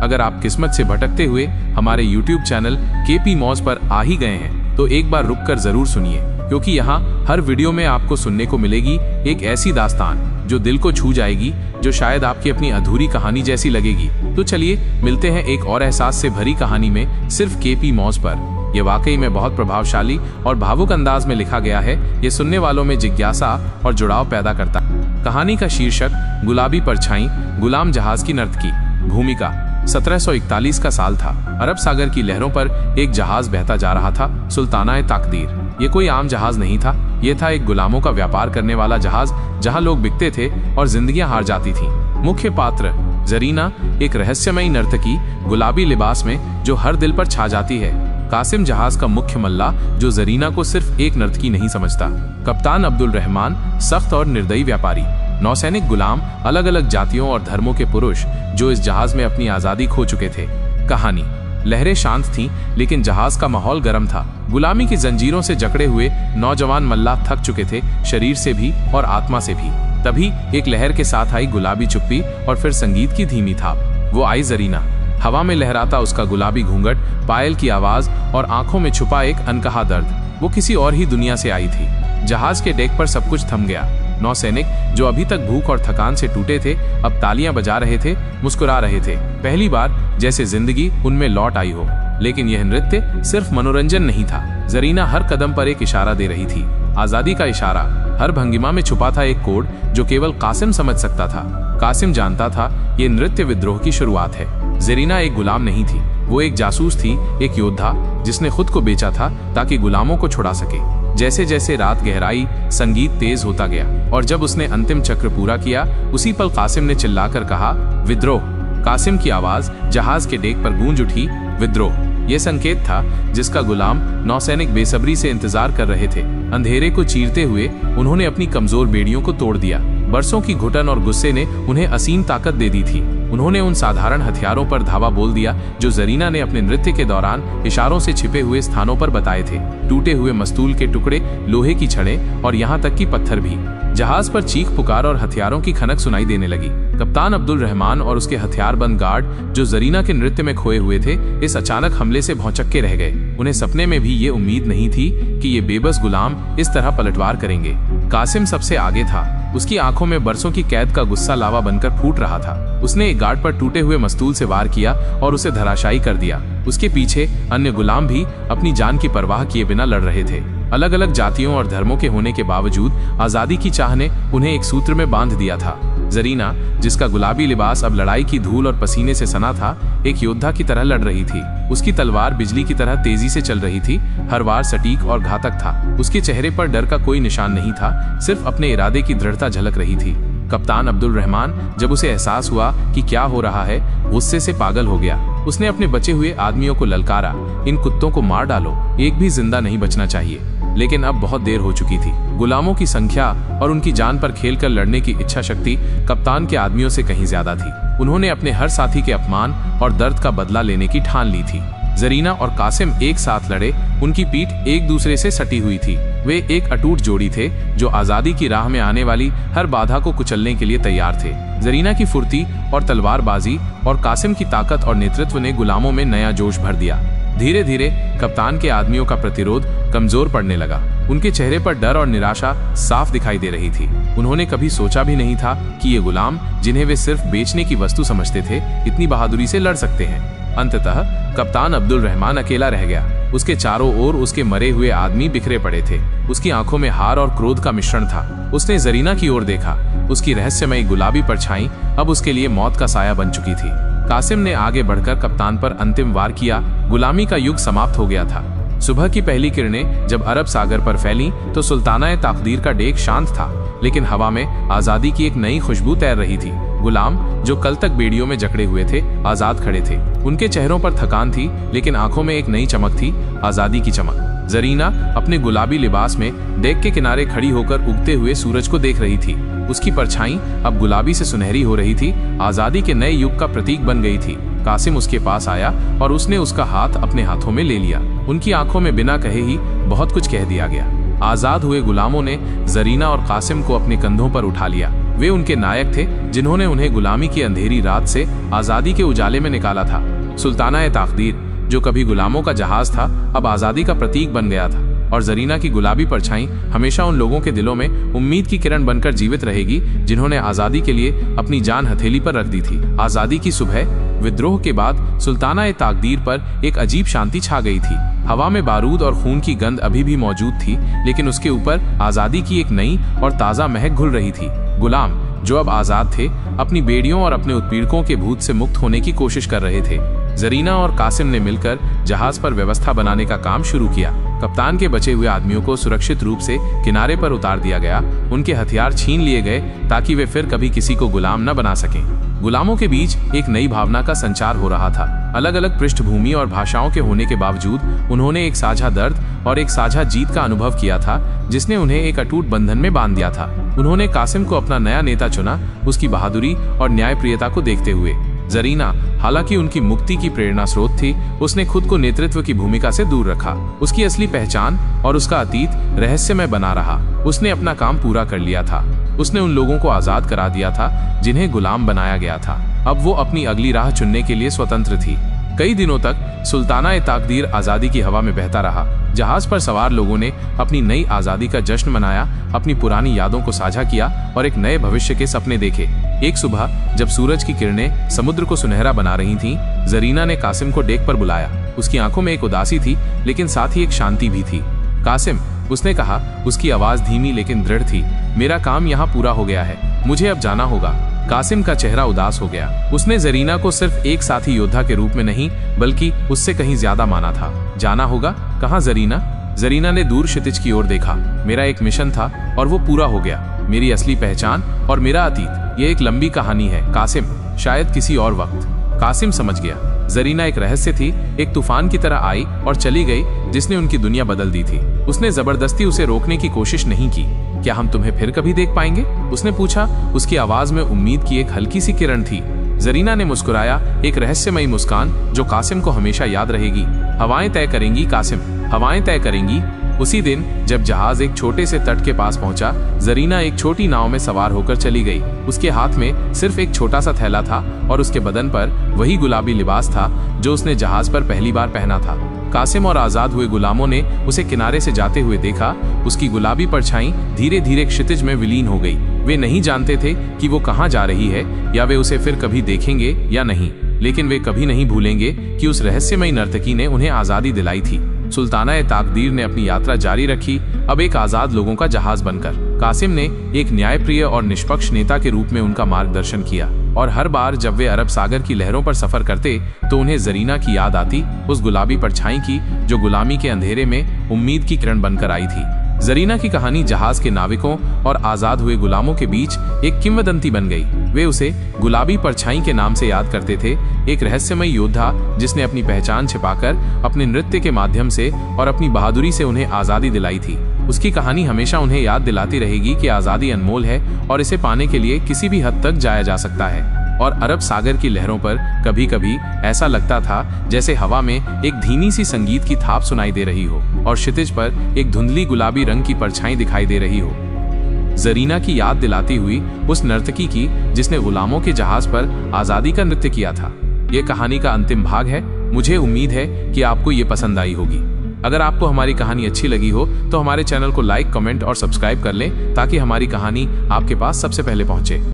अगर आप किस्मत से भटकते हुए हमारे YouTube चैनल केपी मौज पर आ ही गए हैं तो एक बार रुककर जरूर सुनिए, क्योंकि यहाँ हर वीडियो में आपको सुनने को मिलेगी एक ऐसी दास्तान जो दिल को छू जाएगी, जो शायद आपकी अपनी अधूरी कहानी जैसी लगेगी। तो चलिए मिलते हैं एक और एहसास से भरी कहानी में, सिर्फ केपी मौज पर। यह वाकई में बहुत प्रभावशाली और भावुक अंदाज में लिखा गया है। ये सुनने वालों में जिज्ञासा और जुड़ाव पैदा करता है। कहानी का शीर्षक गुलाबी परछाई, गुलाम जहाज की नर्तकी। भूमिका 1741 का साल था। अरब सागर की लहरों पर एक जहाज बहता जा रहा था, सुल्ताना ए ताकदीर। ये कोई आम जहाज नहीं था, ये था एक गुलामों का व्यापार करने वाला जहाज, जहां लोग बिकते थे और जिंदगियां हार जाती थीं। मुख्य पात्र जरीना, एक रहस्यमयी नर्तकी गुलाबी लिबास में जो हर दिल पर छा जाती है। कासिम, जहाज का मुख्य मल्ला, जो जरीना को सिर्फ एक नर्तकी नहीं समझता। कप्तान अब्दुल रहमान, सख्त और निर्दयी व्यापारी। नौसैनिक गुलाम, अलग अलग जातियों और धर्मों के पुरुष जो इस जहाज में अपनी आजादी खो चुके थे। कहानी, लहरें शांत थीं, लेकिन जहाज का माहौल गर्म था। गुलामी की जंजीरों से जकड़े हुए नौजवान मल्ला थक चुके थे, शरीर से भी और आत्मा से भी। तभी एक लहर के साथ आई गुलाबी चुप्पी और फिर संगीत की धीमी थाप। वो आई जरीना। हवा में लहराता उसका गुलाबी घूंघट, पायल की आवाज और आंखों में छुपा एक अनकहा दर्द। वो किसी और ही दुनिया से आई थी। जहाज के डेक पर सब कुछ थम गया। नौसैनिक, जो अभी तक भूख और थकान से टूटे थे, अब तालियां बजा रहे थे, मुस्कुरा रहे थे। पहली बार जैसे जिंदगी उनमें लौट आई हो। लेकिन यह नृत्य सिर्फ मनोरंजन नहीं था। जरीना हर कदम पर एक इशारा दे रही थी, आजादी का इशारा। हर भंगिमा में छुपा था एक कोड जो केवल कासिम समझ सकता था। कासिम जानता था ये नृत्य विद्रोह की शुरुआत है। जरीना एक गुलाम नहीं थी, वो एक जासूस थी, एक योद्धा जिसने खुद को बेचा था ताकि गुलामों को छुड़ा सके। जैसे जैसे रात गहराई, संगीत तेज होता गया और जब उसने अंतिम चक्र पूरा किया, उसी पल कासिम ने चिल्लाकर कहा, विद्रोह। कासिम की आवाज जहाज के डेक पर गूंज उठी, विद्रोह। यह संकेत था जिसका गुलाम नौसैनिक बेसब्री से इंतजार कर रहे थे। अंधेरे को चीरते हुए उन्होंने अपनी कमजोर बेड़ियों को तोड़ दिया। बरसों की घुटन और गुस्से ने उन्हें असीम ताकत दे दी थी। उन्होंने उन साधारण हथियारों पर धावा बोल दिया जो जरीना ने अपने नृत्य के दौरान इशारों से छिपे हुए स्थानों पर बताए थे। टूटे हुए मस्तूल के टुकड़े, लोहे की छड़ें और यहाँ तक कि पत्थर भी। जहाज पर चीख पुकार और हथियारों की खनक सुनाई देने लगी। कप्तान अब्दुल रहमान और उसके हथियारबंद गार्ड जो जरीना के नृत्य में खोए हुए थे, इस अचानक हमले से भौंचक्के रह गए। उन्हें सपने में भी ये उम्मीद नहीं थी कि ये बेबस गुलाम इस तरह पलटवार करेंगे। कासिम सबसे आगे था। उसकी आंखों में बरसों की कैद का गुस्सा लावा बनकर फूट रहा था। उसने एक गार्ड पर टूटे हुए मस्तूल से वार किया और उसे धराशायी कर दिया। उसके पीछे अन्य गुलाम भी अपनी जान की परवाह किए बिना लड़ रहे थे। अलग अलग जातियों और धर्मों के होने के बावजूद आजादी की चाह ने उन्हें एक सूत्र में बांध दिया था। जरीना, जिसका गुलाबी लिबास अब लड़ाई की धूल और पसीने से सना था, एक योद्धा की तरह लड़ रही थी। उसकी तलवार बिजली की तरह तेजी से चल रही थी, हर वार सटीक और घातक था। उसके चेहरे पर डर का कोई निशान नहीं था, सिर्फ अपने इरादे की दृढ़ता झलक रही थी। कप्तान अब्दुल रहमान, जब उसे एहसास हुआ कि क्या हो रहा है, गुस्से से पागल हो गया। उसने अपने बचे हुए आदमियों को ललकारा, इन कुत्तों को मार डालो, एक भी जिंदा नहीं बचना चाहिए। लेकिन अब बहुत देर हो चुकी थी। गुलामों की संख्या और उनकी जान पर खेलकर लड़ने की इच्छा शक्ति कप्तान के आदमियों से कहीं ज्यादा थी। उन्होंने अपने हर साथी के अपमान और दर्द का बदला लेने की ठान ली थी। जरीना और कासिम एक साथ लड़े, उनकी पीठ एक दूसरे से सटी हुई थी। वे एक अटूट जोड़ी थे जो आजादी की राह में आने वाली हर बाधा को कुचलने के लिए तैयार थे। जरीना की फुर्ती और तलवारबाजी और कासिम की ताकत और नेतृत्व ने गुलामों में नया जोश भर दिया। धीरे धीरे कप्तान के आदमियों का प्रतिरोध कमजोर पड़ने लगा। उनके चेहरे पर डर और निराशा साफ दिखाई दे रही थी। उन्होंने कभी सोचा भी नहीं था कि ये गुलाम, जिन्हें वे सिर्फ बेचने की वस्तु समझते थे, इतनी बहादुरी से लड़ सकते हैं। अंततः कप्तान अब्दुल रहमान अकेला रह गया। उसके चारों ओर उसके मरे हुए आदमी बिखरे पड़े थे। उसकी आंखों में हार और क्रोध का मिश्रण था। उसने जरीना की ओर देखा। उसकी रहस्यमयी गुलाबी परछाई अब उसके लिए मौत का साया बन चुकी थी। कासिम ने आगे बढ़कर कप्तान पर अंतिम वार किया। गुलामी का युग समाप्त हो गया था। सुबह की पहली किरणें जब अरब सागर पर फैली तो सुल्ताना ए ताकदीर का डेक शांत था, लेकिन हवा में आजादी की एक नई खुशबू तैर रही थी। गुलाम, जो कल तक बेड़ियों में जकड़े हुए थे, आजाद खड़े थे। उनके चेहरों पर थकान थी, लेकिन आंखों में एक नई चमक थी, आजादी की चमक। जरीना अपने गुलाबी लिबास में डेक के किनारे खड़ी होकर उगते हुए सूरज को देख रही थी। उसकी परछाई अब गुलाबी से सुनहरी हो रही थी, आजादी के नए युग का प्रतीक बन गई थी। कासिम उसके पास आया और उसने उसका हाथ अपने हाथों में ले लिया। उनकी आंखों में बिना कहे ही बहुत कुछ कह दिया गया। आजाद हुए गुलामों ने जरीना और कासिम को अपने कंधों पर उठा लिया। वे उनके नायक थे जिन्होंने उन्हें गुलामी की अंधेरी रात से आजादी के उजाले में निकाला था। सुल्ताना-ए-ताकदीर, जो कभी गुलामों का जहाज था, अब आजादी का प्रतीक बन गया था, और जरीना की गुलाबी परछाई हमेशा उन लोगों के दिलों में उम्मीद की किरण बनकर जीवित रहेगी जिन्होंने आजादी के लिए अपनी जान हथेली पर रख दी थी। आजादी की सुबह, विद्रोह के बाद सुल्ताना-ए-ताकदीर पर एक अजीब शांति छा गई थी। हवा में बारूद और खून की गंध अभी भी मौजूद थी, लेकिन उसके ऊपर आजादी की एक नई और ताजा महक घुल रही थी। गुलाम, जो अब आजाद थे, अपनी बेड़ियों और अपने उत्पीड़कों के भूत से मुक्त होने की कोशिश कर रहे थे। जरीना और कासिम ने मिलकर जहाज पर व्यवस्था बनाने का काम शुरू किया। कप्तान के बचे हुए आदमियों को सुरक्षित रूप से किनारे पर उतार दिया गया। उनके हथियार छीन लिए गए ताकि वे फिर कभी किसी को गुलाम न बना सकें। गुलामों के बीच एक नई भावना का संचार हो रहा था। अलग अलग पृष्ठभूमि और भाषाओं के होने के बावजूद उन्होंने एक साझा दर्द और एक साझा जीत का अनुभव किया था, जिसने उन्हें एक अटूट बंधन में बांध दिया था। उन्होंने कासिम को अपना नया नेता चुना, उसकी बहादुरी और न्यायप्रियता को देखते हुए। जरीना, हालांकि उनकी मुक्ति की प्रेरणा स्रोत थी, उसने खुद को नेतृत्व की भूमिका से दूर रखा। उसकी असली पहचान और उसका अतीत रहस्यमय बना रहा। उसने अपना काम पूरा कर लिया था। उसने उन लोगों को आजाद करा दिया था जिन्हें गुलाम बनाया गया था। अब वो अपनी अगली राह चुनने के लिए स्वतंत्र थी। कई दिनों तक सुल्ताना-ए-ताकदीर आजादी की हवा में बहता रहा। जहाज पर सवार लोगों ने अपनी नई आजादी का जश्न मनाया, अपनी पुरानी यादों को साझा किया और एक नए भविष्य के सपने देखे। एक सुबह जब सूरज की किरणें समुद्र को सुनहरा बना रही थीं, जरीना ने कासिम को डेक पर बुलाया। उसकी आंखों में एक उदासी थी, लेकिन साथ ही एक शांति भी थी। कासिम, उसने कहा, उसकी आवाज धीमी लेकिन दृढ़ थी, मेरा काम यहाँ पूरा हो गया है, मुझे अब जाना होगा। कासिम का चेहरा उदास हो गया। उसने जरीना को सिर्फ एक साथी योद्धा के रूप में नहीं, बल्कि उससे कहीं ज्यादा माना था। जाना होगा? कहाँ जरीना? जरीना ने दूर क्षितिज की ओर देखा। मेरा एक मिशन था और वो पूरा हो गया। मेरी असली पहचान और मेरा अतीत, ये एक लंबी कहानी है कासिम, शायद किसी और वक्त। कासिम समझ गया, जरीना एक रहस्य थी, एक तूफान की तरह आई और चली गई, जिसने उनकी दुनिया बदल दी थी। उसने जबरदस्ती उसे रोकने की कोशिश नहीं की। क्या हम तुम्हें फिर कभी देख पाएंगे? उसने पूछा। उसकी आवाज में उम्मीद की एक हल्की सी किरण थी। जरीना ने मुस्कुराया, एक रहस्यमयी मुस्कान जो कासिम को हमेशा याद रहेगी। हवाएं तय करेंगी कासिम, हवाएं तय करेंगी। उसी दिन जब जहाज एक छोटे से तट के पास पहुंचा, जरीना एक छोटी नाव में सवार होकर चली गई। उसके हाथ में सिर्फ एक छोटा सा थैला था और उसके बदन पर वही गुलाबी लिबास था जो उसने जहाज पर पहली बार पहना था। कासिम और आजाद हुए गुलामों ने उसे किनारे से जाते हुए देखा। उसकी गुलाबी परछाई धीरे धीरे क्षितिज में विलीन हो गई। वे नहीं जानते थे कि वो कहाँ जा रही है या वे उसे फिर कभी देखेंगे या नहीं, लेकिन वे कभी नहीं भूलेंगे कि उस रहस्यमयी नर्तकी ने उन्हें आजादी दिलाई थी। सुल्ताना-ए-ताकदीर ने अपनी यात्रा जारी रखी, अब एक आजाद लोगों का जहाज बनकर। कासिम ने एक न्यायप्रिय और निष्पक्ष नेता के रूप में उनका मार्गदर्शन किया, और हर बार जब वे अरब सागर की लहरों पर सफर करते तो उन्हें जरीना की याद आती, उस गुलाबी परछाई की जो गुलामी के अंधेरे में उम्मीद की किरण बनकर आई थी। जरीना की कहानी जहाज के नाविकों और आजाद हुए गुलामों के बीच एक किंवदंती बन गई। वे उसे गुलाबी परछाई के नाम से याद करते थे, एक रहस्यमय योद्धा जिसने अपनी पहचान छिपाकर अपने नृत्य के माध्यम से और अपनी बहादुरी से उन्हें आजादी दिलाई थी। उसकी कहानी हमेशा उन्हें याद दिलाती रहेगी कि आजादी अनमोल है और इसे पाने के लिए किसी भी हद तक जाया जा सकता है। और अरब सागर की लहरों पर कभी कभी ऐसा लगता था जैसे हवा में एक धीमी सी संगीत की थाप सुनाई दे रही हो और क्षितिज पर एक धुंधली गुलाबी रंग की परछाई दिखाई दे रही हो, जरीना की याद दिलाती हुई उस नर्तकी की जिसने गुलामों के जहाज पर आजादी का नृत्य किया था। ये कहानी का अंतिम भाग है। मुझे उम्मीद है कि आपको ये पसंद आई होगी। अगर आपको हमारी कहानी अच्छी लगी हो तो हमारे चैनल को लाइक, कमेंट और सब्सक्राइब कर लें ताकि हमारी कहानी आपके पास सबसे पहले पहुंचे।